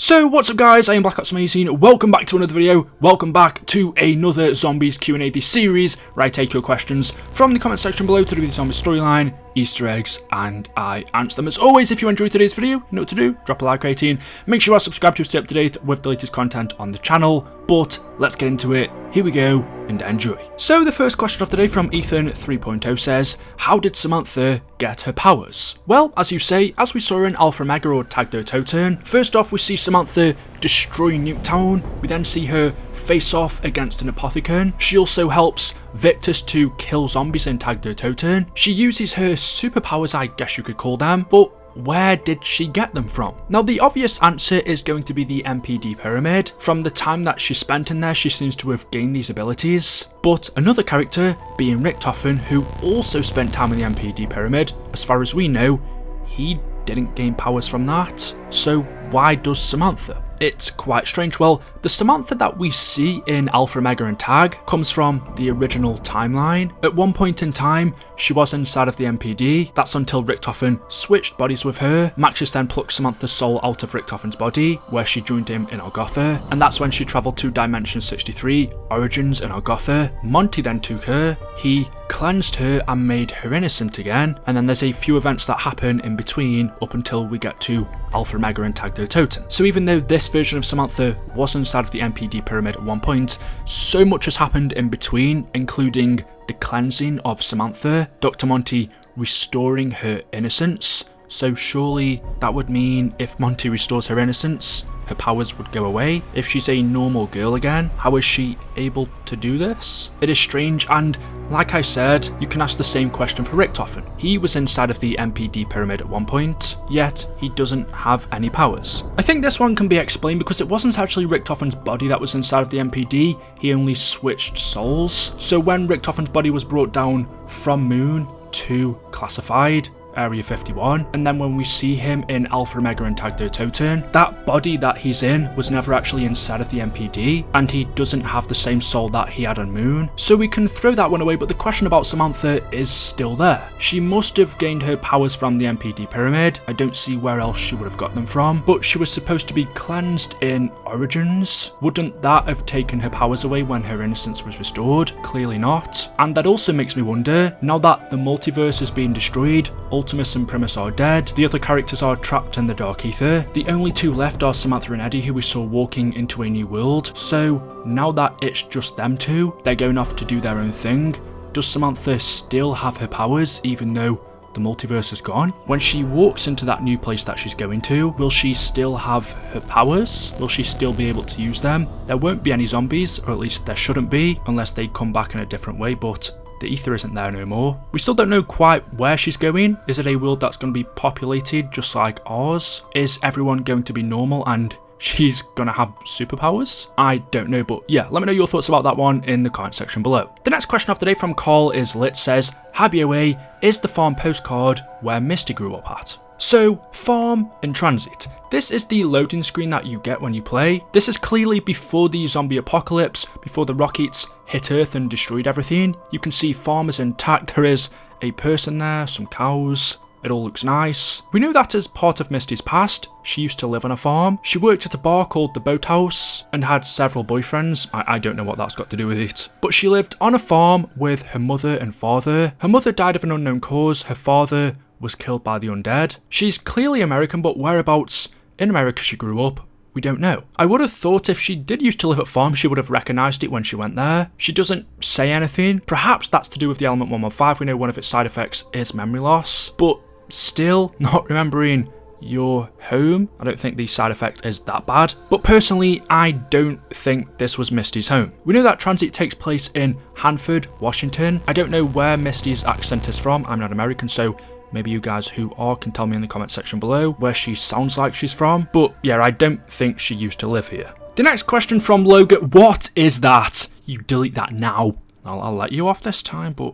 So what's up guys, I am BlackOpsAmazing, welcome back to another video, welcome back to another Zombies QOTD series, where I take your questions from the comment section below to do with the zombie storyline, Easter eggs, and I answer them. As always, if you enjoyed today's video, you know what to do, drop a like rating, make sure you are subscribed to stay up to date with the latest content on the channel, but let's get into it, here we go, and enjoy. So the first question of the day from Ethan 3.0 says, how did Samantha get her powers? Well, as you say, as we saw in Alpha Mega or Tag Do Turn, first off we see Samantha destroy Nuketown, we then see her face off against an apothecary. She also helps Victus to kill zombies in Tag Do Turn. She uses her superpowers, I guess you could call them, but where did she get them from? Now the obvious answer is going to be the MPD pyramid. From the time that she spent in there, she seems to have gained these abilities. But another character, being Richtofen, who also spent time in the MPD pyramid, as far as we know, he didn't gain powers from that. So why does Samantha? It's quite strange. Well, the Samantha that we see in Alpha Mega and Tag comes from the original timeline. At one point in time, she was inside of the MPD. That's until Richtofen switched bodies with her. Maxis then plucked Samantha's soul out of Richtofen's body, where she joined him in Argotha, and that's when she travelled to Dimension 63, Origins in Argotha. Monty then took her, he cleansed her and made her innocent again, and then there's a few events that happen in between up until we get to Alpha Mega and Tag Do Toten. So even though this version of Samantha was inside of the MPD pyramid at one point, so much has happened in between, including the cleansing of Samantha, Dr. Monty restoring her innocence. So surely that would mean if Monty restores her innocence, her powers would go away. If she's a normal girl again, how is she able to do this? It is strange, and like I said, you can ask the same question for Richtofen. He was inside of the MPD pyramid at one point, yet he doesn't have any powers. I think this one can be explained because it wasn't actually Richtofen's body that was inside of the MPD, he only switched souls. So when Richtofen's body was brought down from Moon to Classified, Area 51, and then when we see him in Alpha Mega and Tag Do Toten, that body that he's in was never actually inside of the MPD, and he doesn't have the same soul that he had on Moon, so we can throw that one away. But the question about Samantha is still there. She must have gained her powers from the MPD pyramid. I don't see where else she would have got them from, but she was supposed to be cleansed in Origins. Wouldn't that have taken her powers away when her innocence was restored? Clearly not. And that also makes me wonder, now that the multiverse is being destroyed, Ultimus and Primus are dead, the other characters are trapped in the Dark Ether, the only two left are Samantha and Eddie, who we saw walking into a new world. So now that it's just them two, they're going off to do their own thing. Does Samantha still have her powers even though the multiverse is gone? When she walks into that new place that she's going to, will she still have her powers? Will she still be able to use them? There won't be any zombies, or at least there shouldn't be, unless they come back in a different way, but the ether isn't there no more. We still don't know quite where she's going. Is it a world that's going to be populated just like ours? Is everyone going to be normal and she's gonna have superpowers? I don't know, but yeah, let me know your thoughts about that one in the comment section below. The next question of the day from Carl is lit, says, hi BOA, is the farm postcard where Misty grew up at? So, farm in transit. This is the loading screen that you get when you play. This is clearly before the zombie apocalypse, before the rockets hit Earth and destroyed everything. You can see farm is intact, there is a person there, some cows, it all looks nice. We know that as part of Misty's past, she used to live on a farm. She worked at a bar called the Boathouse and had several boyfriends. I don't know what that's got to do with it. But she lived on a farm with her mother and father. Her mother died of an unknown cause, her father was killed by the undead. She's clearly American, but whereabouts in America she grew up, we don't know. I would have thought if she did used to live at farm, she would have recognised it when she went there. She doesn't say anything. Perhaps that's to do with the element 115. We know one of its side effects is memory loss, but still not remembering your home, I don't think the side effect is that bad. But personally, I don't think this was Misty's home. We know that transit takes place in Hanford, Washington. I don't know where Misty's accent is from. I'm not American, so maybe you guys who are can tell me in the comment section below where she sounds like she's from. But yeah, I don't think she used to live here. The next question from Logan, what is that? You delete that now. I'll let you off this time, but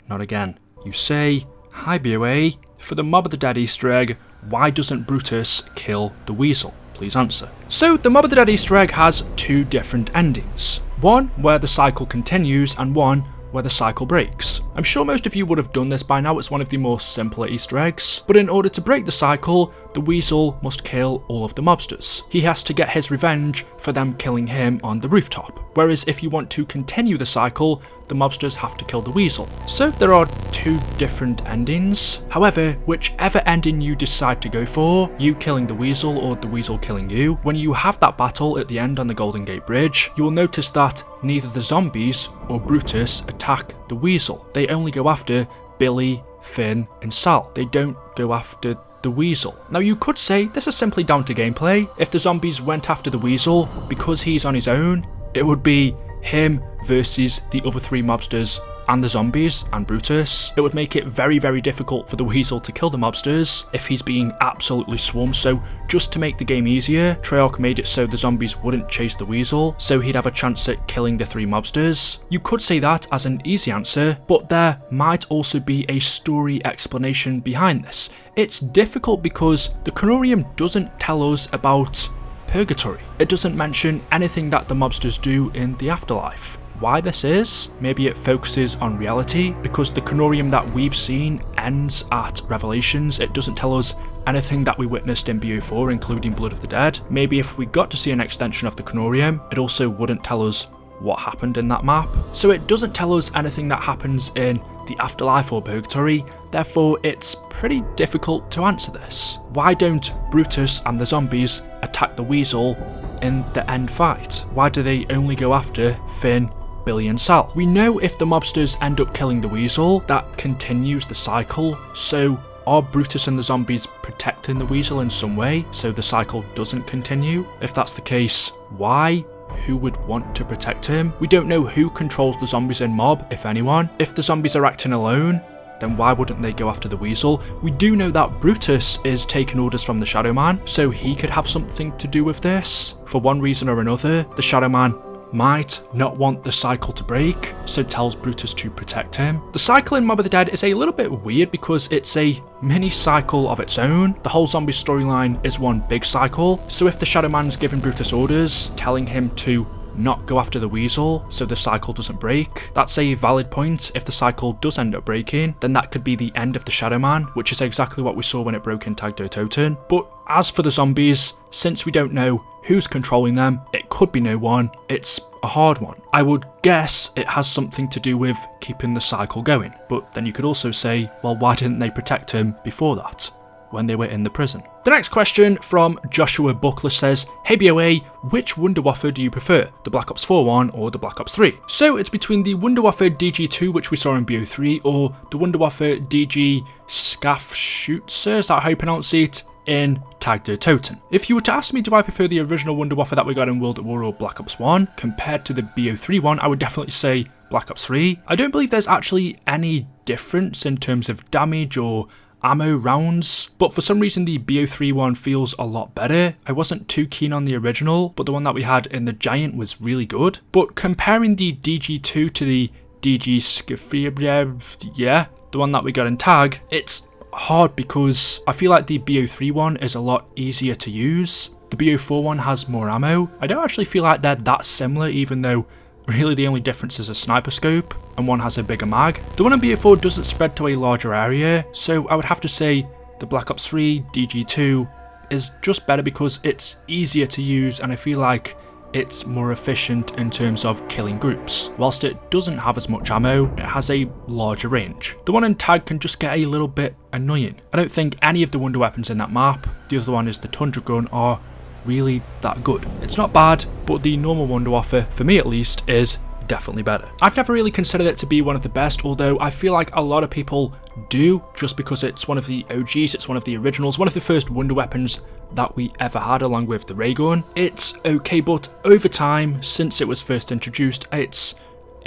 not again. You say, hi BOA, for the Mob of the Dead Easter egg, why doesn't Brutus kill the Weasel? Please answer. So the Mob of the Dead Easter egg has two different endings. One where the cycle continues and one where the cycle breaks. I'm sure most of you would have done this by now, it's one of the more simpler Easter eggs, but in order to break the cycle, the Weasel must kill all of the mobsters. He has to get his revenge for them killing him on the rooftop, whereas if you want to continue the cycle, the mobsters have to kill the Weasel. So there are two different endings. However, whichever ending you decide to go for, you killing the Weasel or the Weasel killing you, when you have that battle at the end on the Golden Gate Bridge, you will notice that neither the zombies or Brutus attack the Weasel. They only go after Billy, Finn and Sal. They don't go after the Weasel. Now you could say this is simply down to gameplay. If the zombies went after the Weasel because he's on his own, it would be him versus the other three mobsters and the zombies and Brutus. It would make it very, very difficult for the Weasel to kill the mobsters if he's being absolutely swarmed. So just to make the game easier, Treyarch made it so the zombies wouldn't chase the Weasel, so he'd have a chance at killing the three mobsters. You could say that as an easy answer, but there might also be a story explanation behind this. It's difficult because the Canorium doesn't tell us about Purgatory. It doesn't mention anything that the mobsters do in the afterlife. Why this is? Maybe it focuses on reality, because the Canorium that we've seen ends at Revelations. It doesn't tell us anything that we witnessed in BO4, including Blood of the Dead. Maybe if we got to see an extension of the Canorium, it also wouldn't tell us what happened in that map. So it doesn't tell us anything that happens in the afterlife or Purgatory, therefore it's pretty difficult to answer this. Why don't Brutus and the zombies attack the Weasel in the end fight? Why do they only go after Finn, Billy and Sal? We know if the mobsters end up killing the Weasel, that continues the cycle, so are Brutus and the zombies protecting the Weasel in some way so the cycle doesn't continue? If that's the case, why? Who would want to protect him? We don't know who controls the zombies in mob, if anyone. If the zombies are acting alone, then why wouldn't they go after the Weasel? We do know that Brutus is taking orders from the Shadow Man, so he could have something to do with this. For one reason or another, the Shadow Man might not want the cycle to break, so tells Brutus to protect him. The cycle in Mob of the Dead is a little bit weird because it's a mini cycle of its own. The whole zombie storyline is one big cycle, so if the Shadow Man's giving Brutus orders, telling him to not go after the Weasel so the cycle doesn't break, that's a valid point. If the cycle does end up breaking, then that could be the end of the Shadow Man, which is exactly what we saw when it broke in Tag der Toten. But as for the zombies, since we don't know who's controlling them, it could be no one, it's a hard one. I would guess it has something to do with keeping the cycle going, but then you could also say, well, why didn't they protect him before that, when they were in the prison? The next question from Joshua Buckler says, hey BOA, which Wunderwaffe do you prefer, the Black Ops 4 one or the Black Ops 3? So it's between the Wunderwaffe DG2, which we saw in BO3, or the Wunderwaffe DG Skafschütze, is that how you pronounce it, in Tag der Toten. If you were to ask me do I prefer the original Wunderwaffe that we got in World at War or Black Ops 1 compared to the BO3 one, I would definitely say Black Ops 3. I don't believe there's actually any difference in terms of damage or ammo rounds, but for some reason the BO3 one feels a lot better. I wasn't too keen on the original, but the one that we had in the Giant was really good. But comparing the DG2 to the DG Skafschütze, yeah, the one that we got in Tag, it's hard because I feel like the BO3 one is a lot easier to use. The BO4 one has more ammo. I don't actually feel like they're that similar, even though really the only difference is a sniper scope and one has a bigger mag. The one in BO4 doesn't spread to a larger area, so I would have to say the Black Ops 3 DG2 is just better because it's easier to use and I feel like it's more efficient in terms of killing groups. Whilst it doesn't have as much ammo, it has a larger range. The one in Tag can just get a little bit annoying. I don't think any of the wonder weapons in that map, the other one is the Tundra gun, are really that good. It's not bad, but the normal Wunderwaffe, for me at least, is definitely better. I've never really considered it to be one of the best, although I feel like a lot of people do, just because it's one of the OGs, it's one of the originals, one of the first wonder weapons that we ever had along with the ray gun. It's okay, but over time, since it was first introduced, it's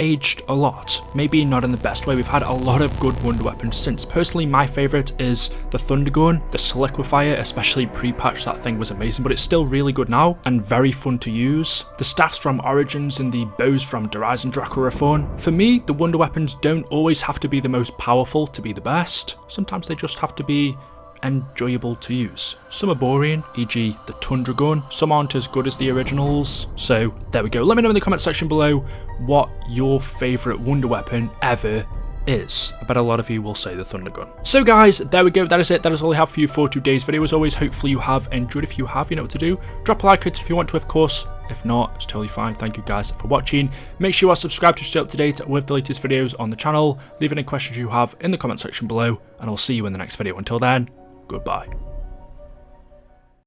aged a lot. Maybe not in the best way. We've had a lot of good wonder weapons since. Personally, my favourite is the Thunder Gun, the Soliquifier, especially pre-patch. That thing was amazing, but it's still really good now and very fun to use. The staffs from Origins and the bows from Der Draco are fun. For me, the wonder weapons don't always have to be the most powerful to be the best. Sometimes they just have to be enjoyable to use. Some are boring, e.g. the Tundra Gun, some aren't as good as the originals, so there we go. Let me know in the comment section below what your favourite wonder weapon ever is. I bet a lot of you will say the thunder gun. So guys, there we go. That is it. That is all I have for you for today's video. As always, hopefully you have enjoyed. If you have, you know what to do. Drop a like if you want to, of course. If not, it's totally fine. Thank you guys for watching. Make sure you are subscribed to stay up to date with the latest videos on the channel. Leave any questions you have in the comment section below, and I'll see you in the next video. Until then, goodbye.